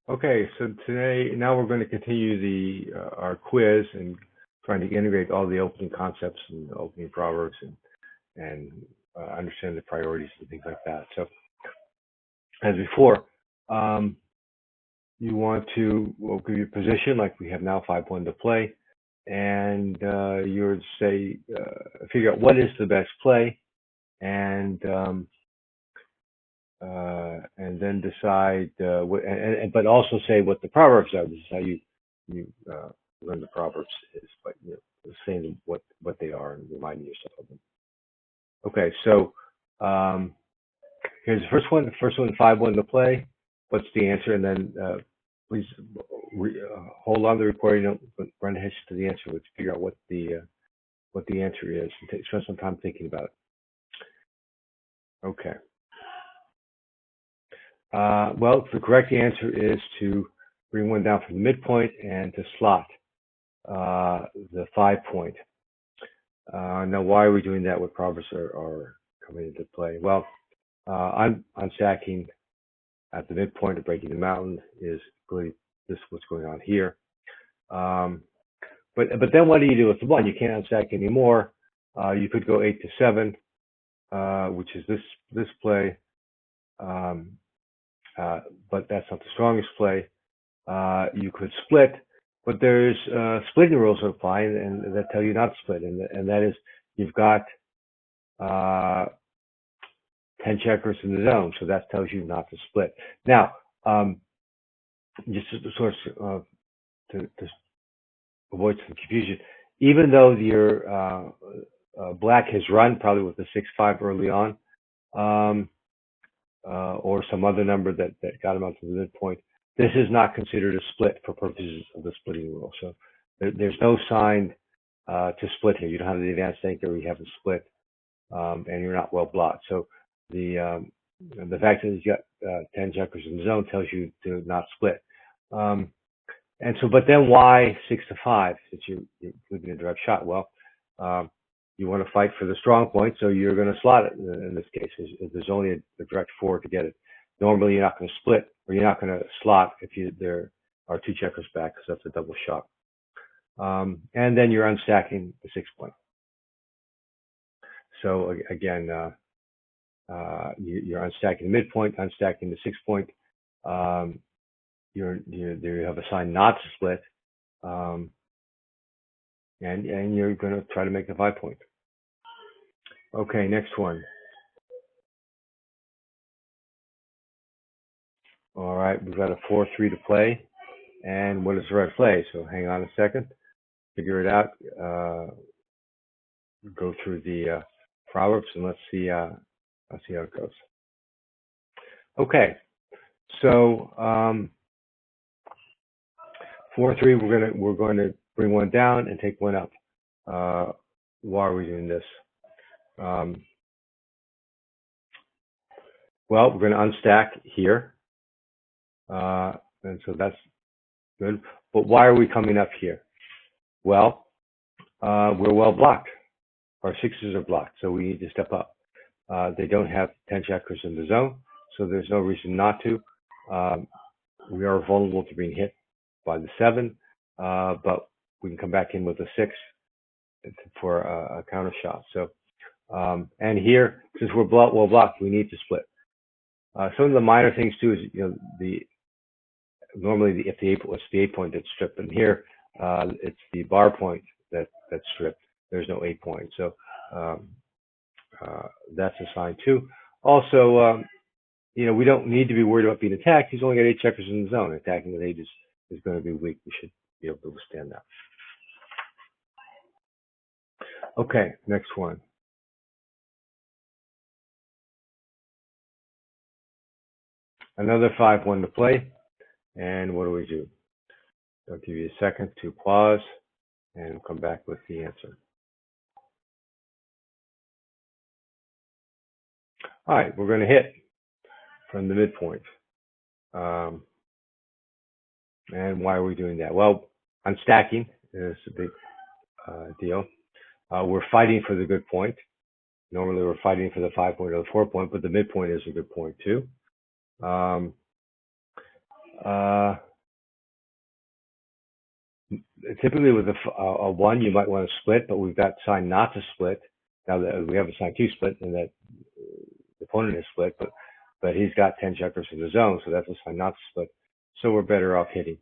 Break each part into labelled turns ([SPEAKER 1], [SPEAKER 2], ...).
[SPEAKER 1] Okay, so now we're going to continue our quiz and trying to integrate all the opening concepts and opening proverbs and understand the priorities and things like that. So, as before, we'll give you a position like we have now 5-1 to play, and you're say figure out what is the best play, and then decide but also say what the proverbs are. This is how you learn the proverbs is by saying what they are and reminding yourself of them. Okay, so here's the first one. The first one, 5-1 to play. What's the answer? And then please hold on to the recording. Don't run ahead to the answer. Let's figure out what the answer is and spend some time thinking about it. Okay. Well, the correct answer is to bring one down from the midpoint and to slot the 5-point. Now, why are we doing that? What proverbs are coming into play? Well, I'm stacking at the midpoint of breaking the mountain is really this what's going on here. But then what do you do with the 1? You can't unstack anymore. You could go 8 to 7, which is this play. But that's not the strongest play. You could split, but there's splitting rules that apply and that tell you not to split, and that is you've got 10 checkers in the zone, so that tells you not to split. Now, just to sort of to avoid some confusion, even though your black has run probably with the 6-5 early on, or some other number that got him out to the midpoint, this is not considered a split for purposes of the splitting rule. So there's no sign to split here. You don't have the advanced anchor, you haven't split, and you're not well blocked. So the fact that he's got 10 checkers in the zone tells you to not split. And so, but then why 6 to 5 since you're looking at a direct shot? Well, you want to fight for the strong point, so you're going to slot it in this case. There's only a direct 4 to get it. Normally, you're not going to split or you're not going to slot if there are 2 checkers back because that's a double shot. And then you're unstacking the 6-point. So again, you're unstacking the midpoint, unstacking the 6-point. You have a sign not to split, and you're going to try to make the 5-point. Okay, next one. All right, we've got a 4-3 to play, and what is the right play? So hang on a second, figure it out. Go through the proverbs and let's see how it goes. Okay, so 4-3, we're going to bring one down and take one up. Why are we doing this? Well, we're going to unstack here, and so that's good. But why are we coming up here? Well, we're well blocked. Our 6s are blocked, so we need to step up. They don't have 10 checkers in the zone, so there's no reason not to. We are vulnerable to being hit by the 7, but we can come back in with a 6 for a counter shot. So, and here, since we're well blocked, we need to split. Some of the minor things too is normally if it's the 8-point that's stripped, and here it's the bar point that's stripped. There's no 8-point, so that's a sign too. Also, we don't need to be worried about being attacked. He's only got 8 checkers in the zone. Attacking with 8 is going to be weak. We should be able to withstand that. Okay, next one. Another 5-1 to play, and what do? I'll give you a second to pause and come back with the answer. All right, we're going to hit from the midpoint. And why are we doing that? Well, unstacking is a big deal. We're fighting for the good point. Normally, we're fighting for the 5-point or the 4-point, but the midpoint is a good point too. Typically with a one, you might want to split, but we've got sign not to split. Now that we have a sign to split, and that the opponent is split, but he's got 10 checkers in the zone, so that's a sign not to split. So we're better off hitting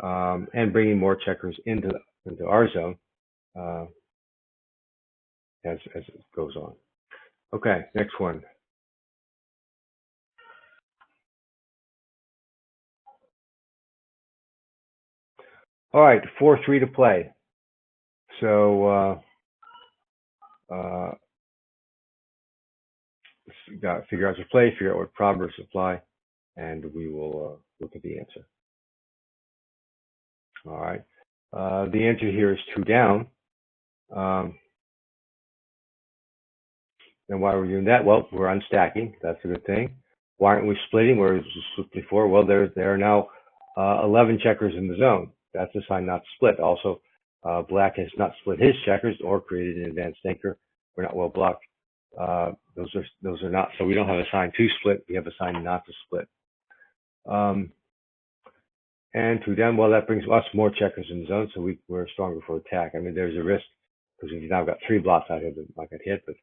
[SPEAKER 1] and bringing more checkers into our zone as it goes on. Okay, next one. All right, 4-3 to play. So got to figure out your play, figure out what proverbs apply, and we will look at the answer. All right. The answer here is 2 down. And why are we doing that? Well, we're unstacking. That's a good thing. Why aren't we splitting? Where it was before? Well, there are now 11 checkers in the zone. That's a sign not to split. Also, black has not split his checkers or created an advanced anchor. We're not well blocked. Those are not. So we don't have a sign to split. We have a sign not to split. And 2 down. Well, that brings us more checkers in the zone, so we're stronger for attack. I mean, there's a risk because we've now got 3 blocks out here that might get hit, but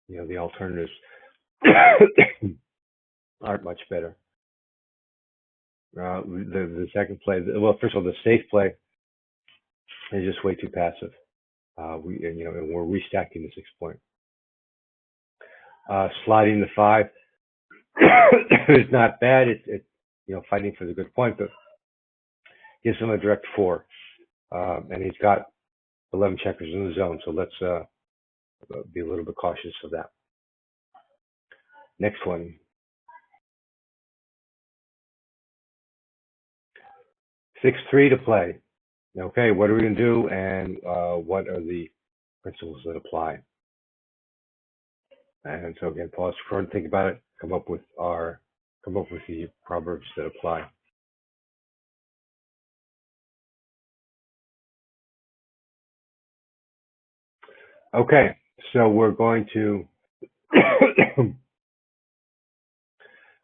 [SPEAKER 1] you know, the alternatives aren't much better. The second play, well, first of all, the safe play is just way too passive. And we're restacking the 6 point. Sliding the 5 is not bad. It's fighting for the good point, but gives him a direct 4, and he's got 11 checkers in the zone. So let's be a little bit cautious of that. Next one. 6-3 to play. Okay, what are we going to do, and what are the principles that apply? And so again, pause for and think about it. Come up with the proverbs that apply. Okay, so we're going to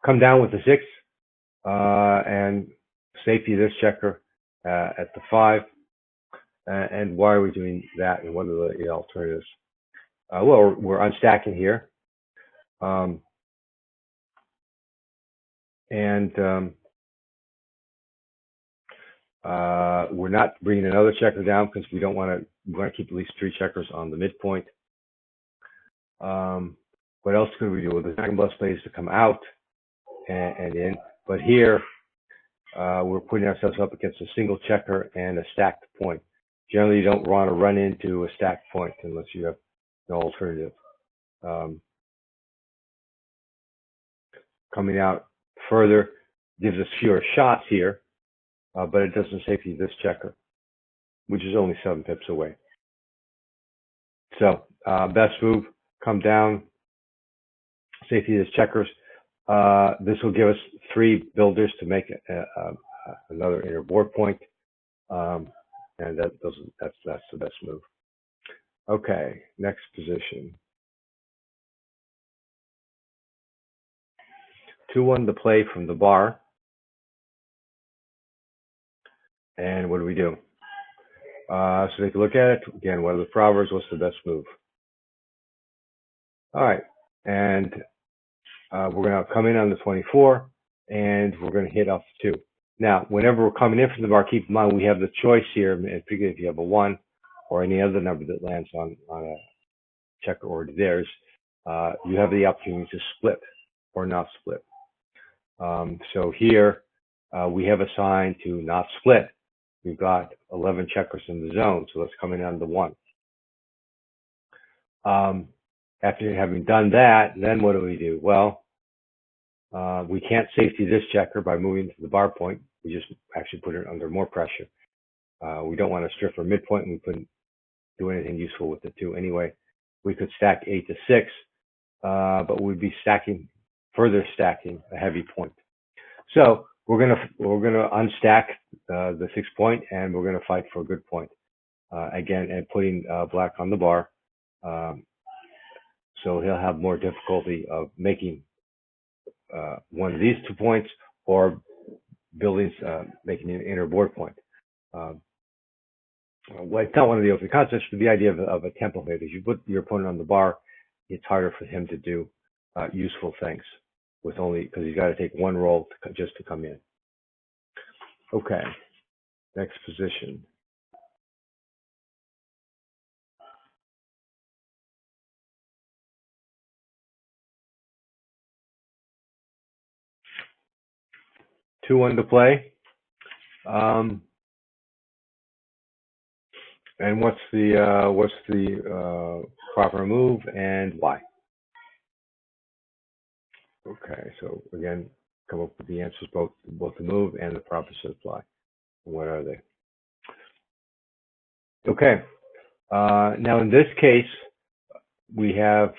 [SPEAKER 1] come down with the 6 and safety this checker at the 5. And why are we doing that, and what are the alternatives? Well, we're unstacking here. We're not bringing another checker down because we don't want to. We want to keep at least 3 checkers on the midpoint. What else could we do? Well, the second bus play is to come out and in, but here we're putting ourselves up against a single checker and a stacked point. Generally, you don't want to run into a stacked point unless you have no alternative. Coming out further gives us fewer shots here, but it doesn't safety this checker, which is only 7 pips away. So best move, come down, safety this checkers. This will give us 3 builders to make another inner board point, and that's the best move. Okay, next position. 2-1 to play from the bar. And what do we do? So take a look at it. Again, what are the proverbs? What's the best move? All right. And we're going to come in on the 24, and we're going to hit off 2. Now, whenever we're coming in from the bar, keep in mind we have the choice here, and particularly if you have a 1 or any other number that lands on a checker already theirs, you have the opportunity to split or not split. So here we have a sign to not split. We've got 11 checkers in the zone, so let's come in on the 1. After having done that, then what do? Well, we can't safety this checker by moving to the bar point. We just actually put it under more pressure. We don't want to strip our midpoint, and we couldn't do anything useful with it too. Anyway, we could stack 8 to 6, but we'd be further stacking a heavy point. So we're gonna unstack the 6 point, and we're gonna fight for a good point again, and putting black on the bar. So he'll have more difficulty of making one of these 2 points, or buildings making an inner board point. Well, it's not one of the open concepts, but the idea of a tempo phase is you put your opponent on the bar, it's harder for him to do useful things with only because he's got to take one roll just to come in. Okay, next position. Two one to play. And what's the proper move and why? Okay, so again, come up with the answers both the move and the proper supply. What are they? Okay. Now in this case, we have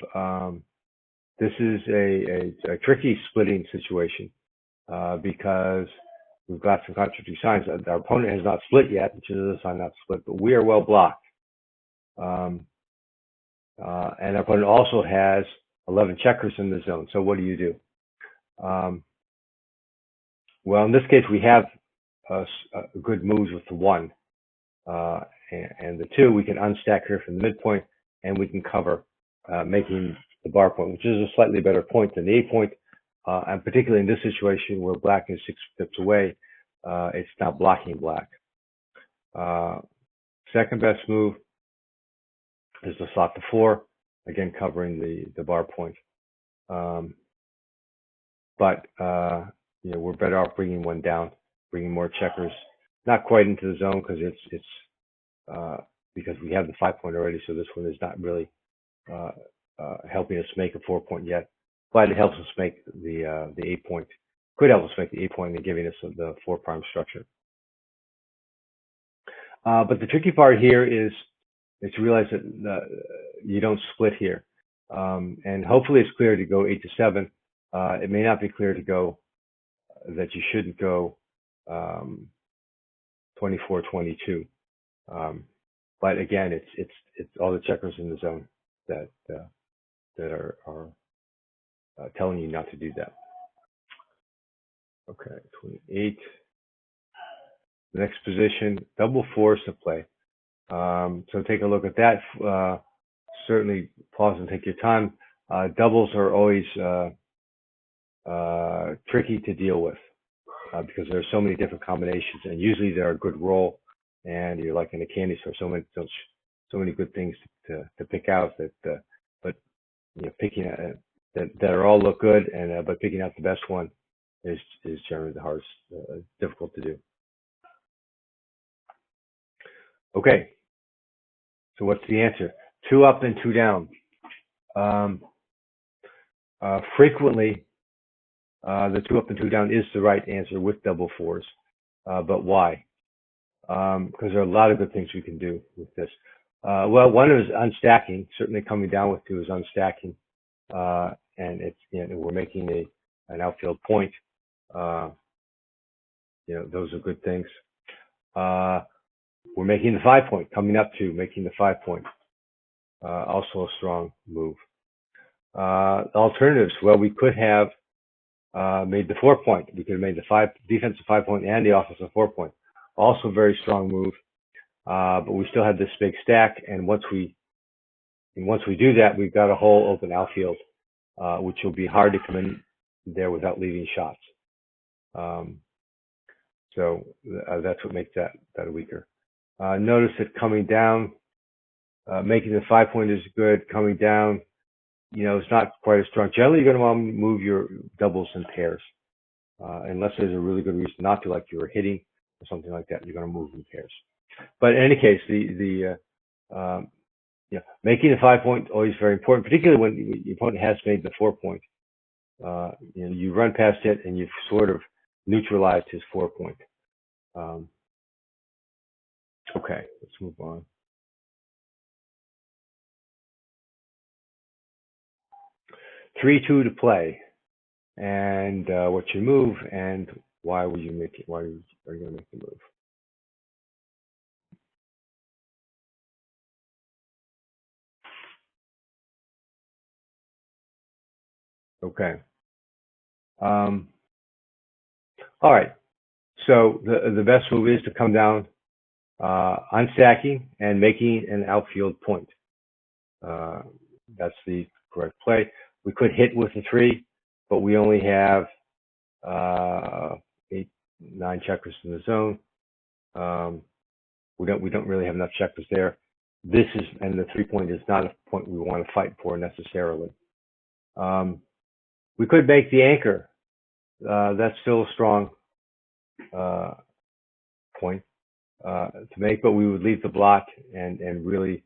[SPEAKER 1] this is a tricky splitting situation because we've got some contradictory signs. Our opponent has not split yet, which is a sign not split, but we are well blocked. And our opponent also has 11 checkers in the zone. So what do you do? Well, in this case, we have good moves with the 1 and the 2. We can unstack here from the midpoint, and we can cover, making the bar point, which is a slightly better point than the 8 point. And particularly in this situation where black is 6 pips away, it's not blocking black. Second best move is to slot the 4, again covering the bar point. But we're better off bringing 1 down, bringing more checkers, not quite into the zone because it's because we have the 5 point already. So this one is not really helping us make a 4 point yet, but it helps us make the 8 point. Could help us make the 8 point and giving us the 4 prime structure. But the tricky part here is to realize that you don't split here, and hopefully it's clear to go 8 to 7. It may not be clear to go that you shouldn't go 24-22. But again, it's all the checkers in the zone that are telling you not to do that. Okay, 28. The next position, double 4s to play. So take a look at that. Certainly pause and take your time. Doubles are always tricky to deal with because there are so many different combinations, and usually they're a good roll, and you're like in a candy store, so many good things to pick out that but picking that are all look good, and but picking out the best one is generally the hardest, difficult to do. Okay, so what's the answer? 2 up and 2 down. Frequently, the 2 up and 2 down is the right answer with double 4s, but why? Because there are a lot of good things we can do with this. Well, one is unstacking. Certainly, coming down with 2 is unstacking, and it's we're making an outfield point. Those are good things. We're making the 5 point, coming up to making the 5 point. Also a strong move. Alternatives. Well, we could have made the 4 point. We could have made the defensive 5 point and the offensive 4 point. Also very strong move. But we still have this big stack, and once we do that, we've got a whole open outfield, which will be hard to come in there without leaving shots. So that's what makes that weaker. Notice that coming down, making the 5 point is good. Coming down, it's not quite as strong. Generally, you're going to want to move your doubles and pairs, unless there's a really good reason not to, like you were hitting or something like that. You're going to move in pairs. But in any case, making the 5 point always very important, particularly when your opponent has made the 4 point. You run past it and you've sort of neutralized his 4 point. Okay, let's move on. Three-two to play, and what's your move, and why would you make it? Why are you going to make the move? Okay. All right. So the best move is to come down, unstacking and making an outfield point. That's the correct play. We could hit with the 3, but we only have 8, 9 checkers in the zone. We don't really have enough checkers there. This is, and the 3-point is not a point we want to fight for necessarily. We could make the anchor. That's still a strong point to make, but we would leave the block and really,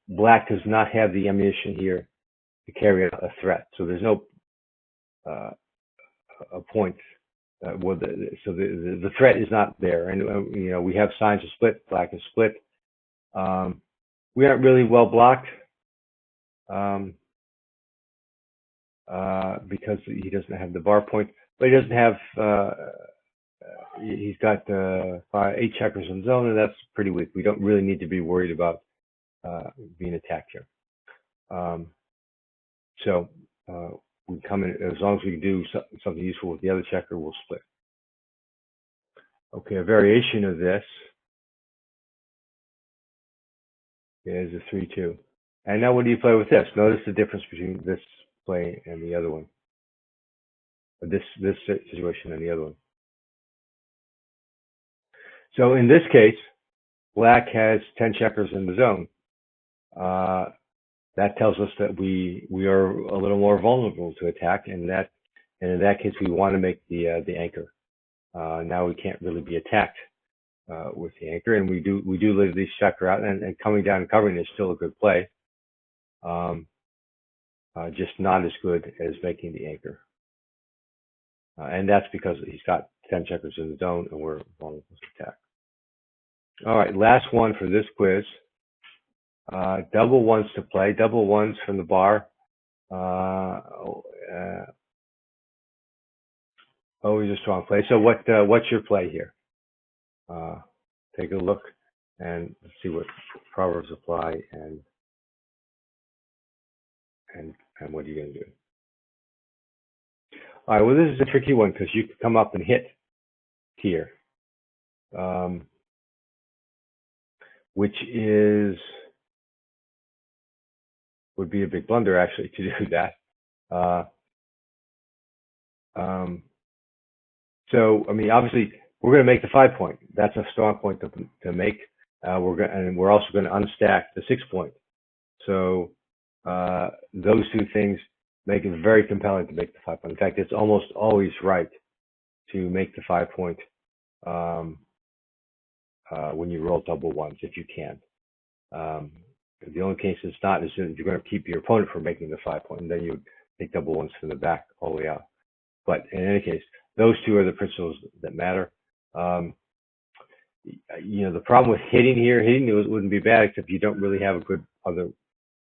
[SPEAKER 1] black does not have the ammunition here to carry out a threat. So there's no a point. So the threat is not there, and you know, we have signs of split. Black is split. We aren't really well blocked because he doesn't have the bar point, but he doesn't have. He's got 8 checkers in zone, and that's pretty weak. We don't really need to be worried about being attacked here. So we come in, as long as we do something useful with the other checker, we'll split. Okay, a variation of this is a 3-2. And now what do you play with this? Notice the difference between this play and the other one. This situation and the other one. So in this case, black has 10 checkers in the zone. That tells us that we are a little more vulnerable to attack, and in that case we want to make the anchor. Now we can't really be attacked with the anchor, and we do leave these checker out, and coming down and covering is still a good play. Just not as good as making the anchor. And that's because he's got 10 checkers in the zone and we're vulnerable to attack. All right, last one for this quiz. Double ones to play, double ones from the bar. Always a strong play. So what's your play here? Take a look and see what proverbs apply and what are you going to do? All right, well, this is a tricky one because you could come up and hit here, which would be a big blunder actually to do that. So I mean, obviously, we're going to make the 5-point. That's a strong point to make. We're also going to unstack the 6-point. So those two things make it very compelling to make the 5-point. In fact, it's almost always right to make the 5-point when you roll double ones if you can. The only case it's not is that you're going to keep your opponent from making the 5-point, and then you take double ones from the back all the way out. But in any case, those two are the principles that matter. You know, the problem with hitting wouldn't be bad, except you don't really have a good other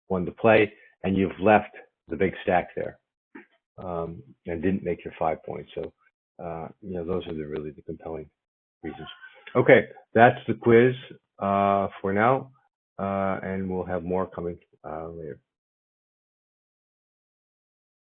[SPEAKER 1] one to play, and you've left the big stack there and didn't make your 5 points. So, you know, those are really the compelling reasons. Okay, that's the quiz for now, and we'll have more coming later.